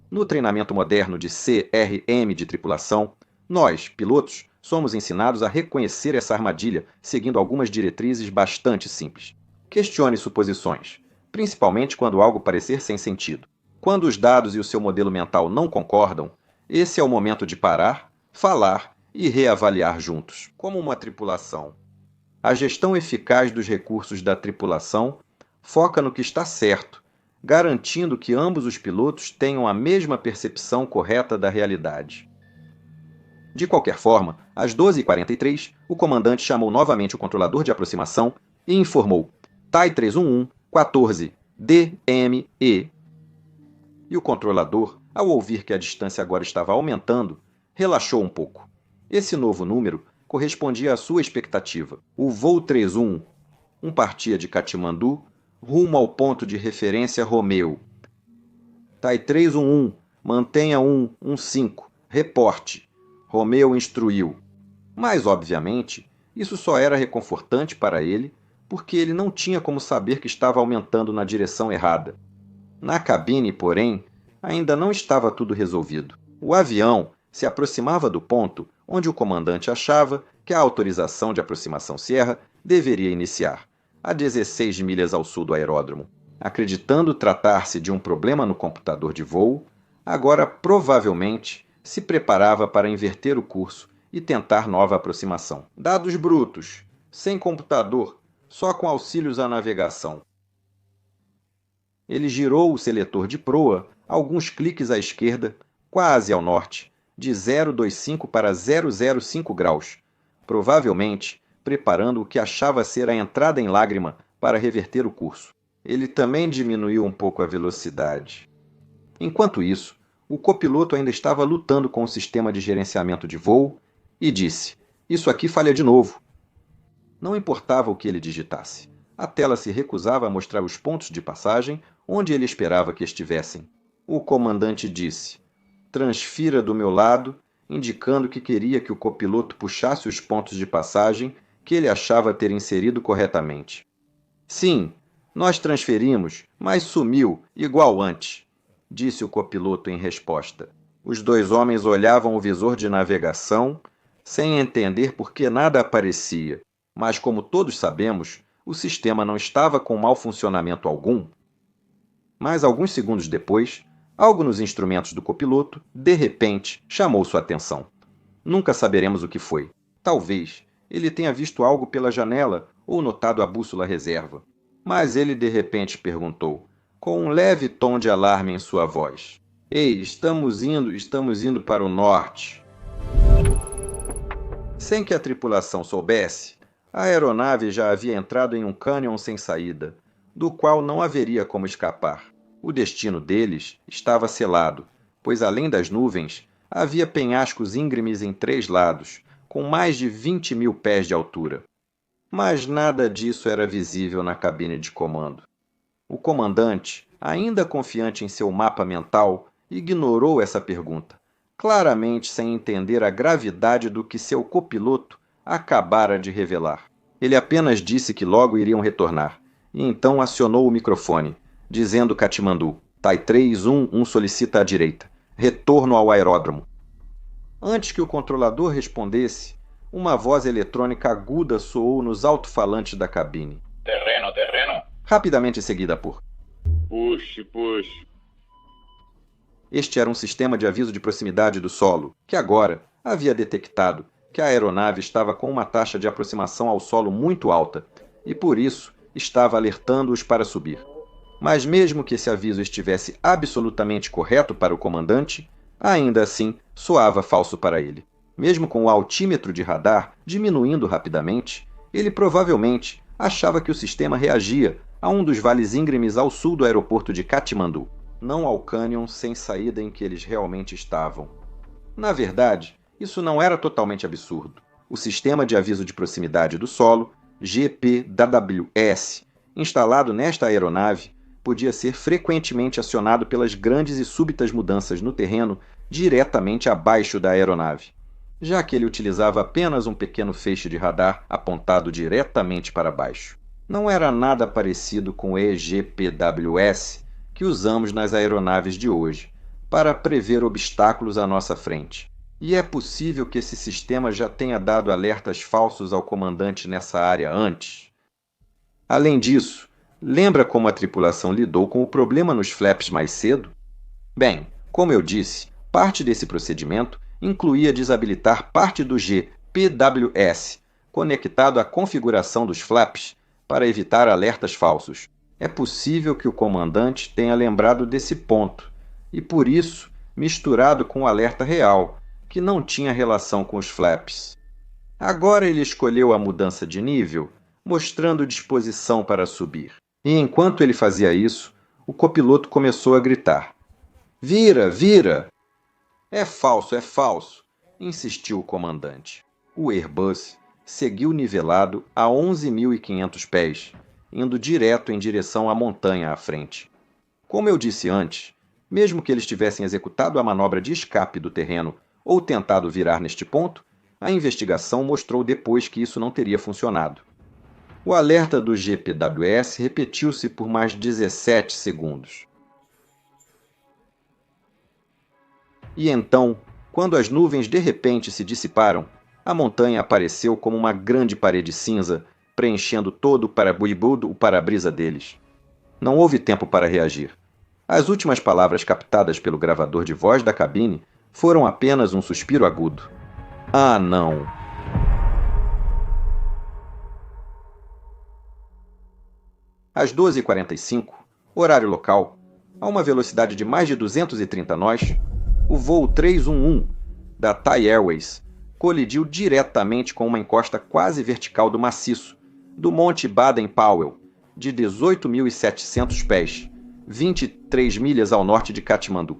No treinamento moderno de CRM de tripulação, nós, pilotos, somos ensinados a reconhecer essa armadilha seguindo algumas diretrizes bastante simples. Questione suposições, principalmente quando algo parecer sem sentido. Quando os dados e o seu modelo mental não concordam, esse é o momento de parar, falar e reavaliar juntos, como uma tripulação. A gestão eficaz dos recursos da tripulação foca no que está certo, garantindo que ambos os pilotos tenham a mesma percepção correta da realidade. De qualquer forma, às 12h43, o comandante chamou novamente o controlador de aproximação e informou TAI 311 14 DME. E o controlador, ao ouvir que a distância agora estava aumentando, relaxou um pouco. Esse novo número correspondia à sua expectativa. O voo 311 partia de Katmandu rumo ao ponto de referência Romeu. TAI 311, mantenha 115, reporte. Romeu instruiu. Mas, obviamente, isso só era reconfortante para ele, porque ele não tinha como saber que estava aumentando na direção errada. Na cabine, porém, ainda não estava tudo resolvido. O avião se aproximava do ponto onde o comandante achava que a autorização de aproximação Sierra deveria iniciar, a 16 milhas ao sul do aeródromo. Acreditando tratar-se de um problema no computador de voo, agora provavelmente se preparava para inverter o curso e tentar nova aproximação. Dados brutos, sem computador, só com auxílios à navegação. Ele girou o seletor de proa alguns cliques à esquerda, quase ao norte, de 025 para 005 graus, provavelmente preparando o que achava ser a entrada em lágrima para reverter o curso. Ele também diminuiu um pouco a velocidade. Enquanto isso, o copiloto ainda estava lutando com o sistema de gerenciamento de voo e disse: "Isso aqui falha de novo." Não importava o que ele digitasse. A tela se recusava a mostrar os pontos de passagem onde ele esperava que estivessem. O comandante disse: "Transfira do meu lado", indicando que queria que o copiloto puxasse os pontos de passagem que ele achava ter inserido corretamente. "Sim, nós transferimos, mas sumiu, igual antes", disse o copiloto em resposta. Os dois homens olhavam o visor de navegação, sem entender por que nada aparecia, mas como todos sabemos, o sistema não estava com mau funcionamento algum. Mas alguns segundos depois, algo nos instrumentos do copiloto, de repente, chamou sua atenção. Nunca saberemos o que foi. Talvez ele tenha visto algo pela janela ou notado a bússola reserva. Mas ele de repente perguntou, com um leve tom de alarme em sua voz: "Ei, estamos indo para o norte." Sem que a tripulação soubesse, a aeronave já havia entrado em um cânion sem saída, do qual não haveria como escapar. O destino deles estava selado, pois além das nuvens, havia penhascos íngremes em 3 lados, com mais de 20.000 pés de altura. Mas nada disso era visível na cabine de comando. O comandante, ainda confiante em seu mapa mental, ignorou essa pergunta, claramente sem entender a gravidade do que seu copiloto acabara de revelar. Ele apenas disse que logo iriam retornar, e então acionou o microfone, dizendo Katmandu: "TAI 311 solicita à direita. Retorno ao aeródromo." Antes que o controlador respondesse, uma voz eletrônica aguda soou nos alto-falantes da cabine. Terreno. Rapidamente seguida por: Puxe. Este era um sistema de aviso de proximidade do solo, que agora havia detectado que a aeronave estava com uma taxa de aproximação ao solo muito alta, e por isso estava alertando-os para subir. Mas mesmo que esse aviso estivesse absolutamente correto para o comandante, ainda assim soava falso para ele. Mesmo com o altímetro de radar diminuindo rapidamente, ele provavelmente achava que o sistema reagia a um dos vales íngremes ao sul do aeroporto de Katmandu, não ao cânion sem saída em que eles realmente estavam. Na verdade, isso não era totalmente absurdo. O sistema de aviso de proximidade do solo GPWS, instalado nesta aeronave, podia ser frequentemente acionado pelas grandes e súbitas mudanças no terreno diretamente abaixo da aeronave, já que ele utilizava apenas um pequeno feixe de radar apontado diretamente para baixo. Não era nada parecido com o EGPWS que usamos nas aeronaves de hoje, para prever obstáculos à nossa frente. E é possível que esse sistema já tenha dado alertas falsos ao comandante nessa área antes. Além disso, lembra como a tripulação lidou com o problema nos flaps mais cedo? Bem, como eu disse, parte desse procedimento incluía desabilitar parte do GPWS, conectado à configuração dos flaps, para evitar alertas falsos. É possível que o comandante tenha lembrado desse ponto, e por isso misturado com o alerta real, que não tinha relação com os flaps. Agora ele escolheu a mudança de nível, mostrando disposição para subir. E enquanto ele fazia isso, o copiloto começou a gritar: "Vira, vira!" É falso, insistiu o comandante. O Airbus seguiu nivelado a 11.500 pés, indo direto em direção à montanha à frente. Como eu disse antes, mesmo que eles tivessem executado a manobra de escape do terreno ou tentado virar neste ponto, a investigação mostrou depois que isso não teria funcionado. O alerta do GPWS repetiu-se por mais 17 segundos. E então, quando as nuvens de repente se dissiparam, a montanha apareceu como uma grande parede cinza, preenchendo todo o para-brisa deles. Não houve tempo para reagir. As últimas palavras captadas pelo gravador de voz da cabine foram apenas um suspiro agudo. Ah, não! Às 12h45, horário local, a uma velocidade de mais de 230 nós, o voo 311 da Thai Airways colidiu diretamente com uma encosta quase vertical do maciço do Monte Baden-Powell, de 18.700 pés, 23 milhas ao norte de Katmandu.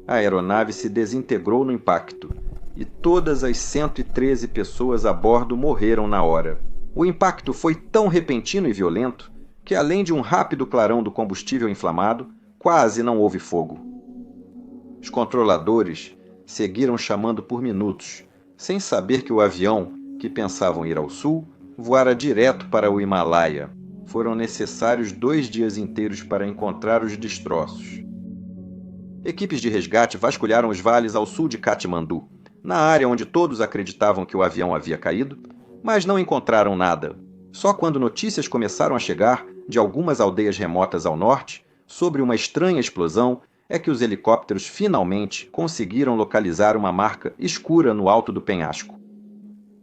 A aeronave se desintegrou no impacto e todas as 113 pessoas a bordo morreram na hora. O impacto foi tão repentino e violento que, além de um rápido clarão do combustível inflamado, quase não houve fogo. Os controladores seguiram chamando por minutos, sem saber que o avião, que pensavam ir ao sul, voara direto para o Himalaia. Foram necessários 2 dias inteiros para encontrar os destroços. Equipes de resgate vasculharam os vales ao sul de Katmandu, na área onde todos acreditavam que o avião havia caído, mas não encontraram nada. Só quando notícias começaram a chegar de algumas aldeias remotas ao norte, sobre uma estranha explosão, é que os helicópteros finalmente conseguiram localizar uma marca escura no alto do penhasco.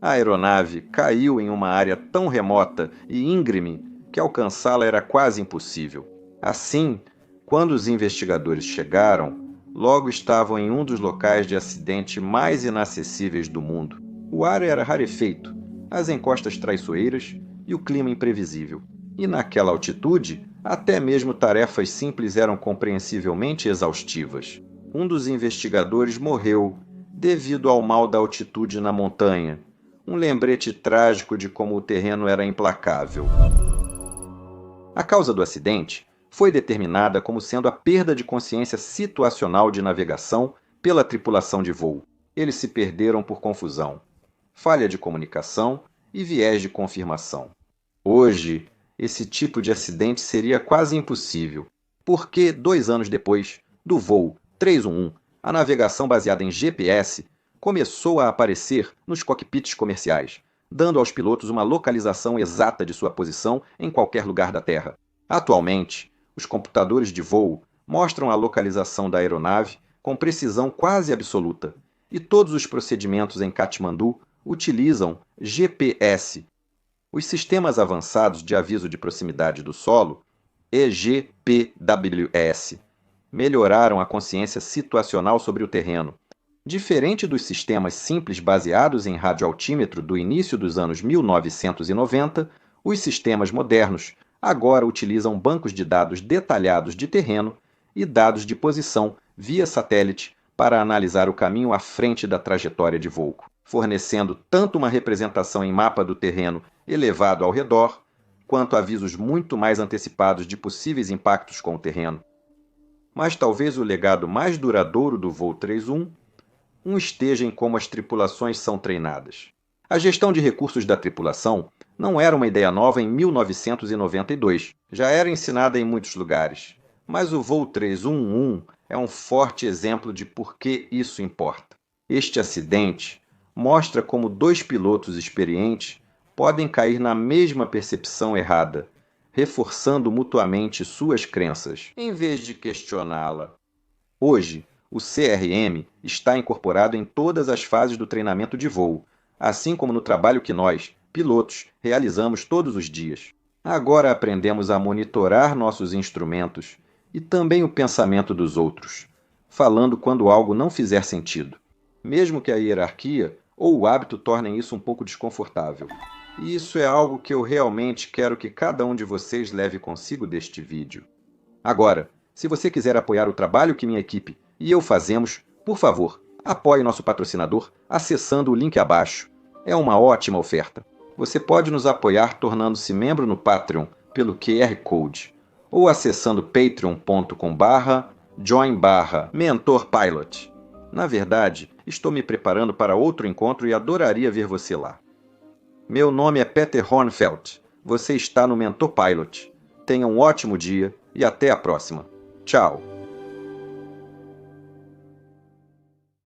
A aeronave caiu em uma área tão remota e íngreme que alcançá-la era quase impossível. Assim, quando os investigadores chegaram, logo estavam em um dos locais de acidente mais inacessíveis do mundo. O ar era rarefeito, as encostas traiçoeiras e o clima imprevisível. E naquela altitude, até mesmo tarefas simples eram compreensivelmente exaustivas. Um dos investigadores morreu devido ao mal da altitude na montanha, um lembrete trágico de como o terreno era implacável. A causa do acidente foi determinada como sendo a perda de consciência situacional de navegação pela tripulação de voo. Eles se perderam por confusão, falha de comunicação e viés de confirmação. Hoje, esse tipo de acidente seria quase impossível, porque 2 anos depois do voo 311, a navegação baseada em GPS começou a aparecer nos cockpits comerciais, dando aos pilotos uma localização exata de sua posição em qualquer lugar da Terra. Atualmente, os computadores de voo mostram a localização da aeronave com precisão quase absoluta, e todos os procedimentos em Katmandu utilizam GPS. Os sistemas avançados de aviso de proximidade do solo, EGPWS, melhoraram a consciência situacional sobre o terreno. Diferente dos sistemas simples baseados em radioaltímetro do início dos anos 1990, os sistemas modernos agora utilizam bancos de dados detalhados de terreno e dados de posição via satélite para analisar o caminho à frente da trajetória de voo, fornecendo tanto uma representação em mapa do terreno elevado ao redor, quanto avisos muito mais antecipados de possíveis impactos com o terreno. Mas talvez o legado mais duradouro do voo 31 esteja em como as tripulações são treinadas. A gestão de recursos da tripulação não era uma ideia nova em 1992, já era ensinada em muitos lugares, mas o voo 311 é um forte exemplo de por que isso importa. Este acidente mostra como dois pilotos experientes podem cair na mesma percepção errada, reforçando mutuamente suas crenças, em vez de questioná-la. Hoje, o CRM está incorporado em todas as fases do treinamento de voo, assim como no trabalho que nós, pilotos, realizamos todos os dias. Agora aprendemos a monitorar nossos instrumentos e também o pensamento dos outros, falando quando algo não fizer sentido, mesmo que a hierarquia ou o hábito tornem isso um pouco desconfortável. E isso é algo que eu realmente quero que cada um de vocês leve consigo deste vídeo. Agora, se você quiser apoiar o trabalho que minha equipe e eu fazemos, por favor, apoie nosso patrocinador acessando o link abaixo. É uma ótima oferta. Você pode nos apoiar tornando-se membro no Patreon pelo QR Code ou acessando patreon.com/join/mentorpilot. Na verdade, estou me preparando para outro encontro e adoraria ver você lá. Meu nome é Peter Hornfeld. Você está no Mentor Pilot. Tenha um ótimo dia e até a próxima. Tchau!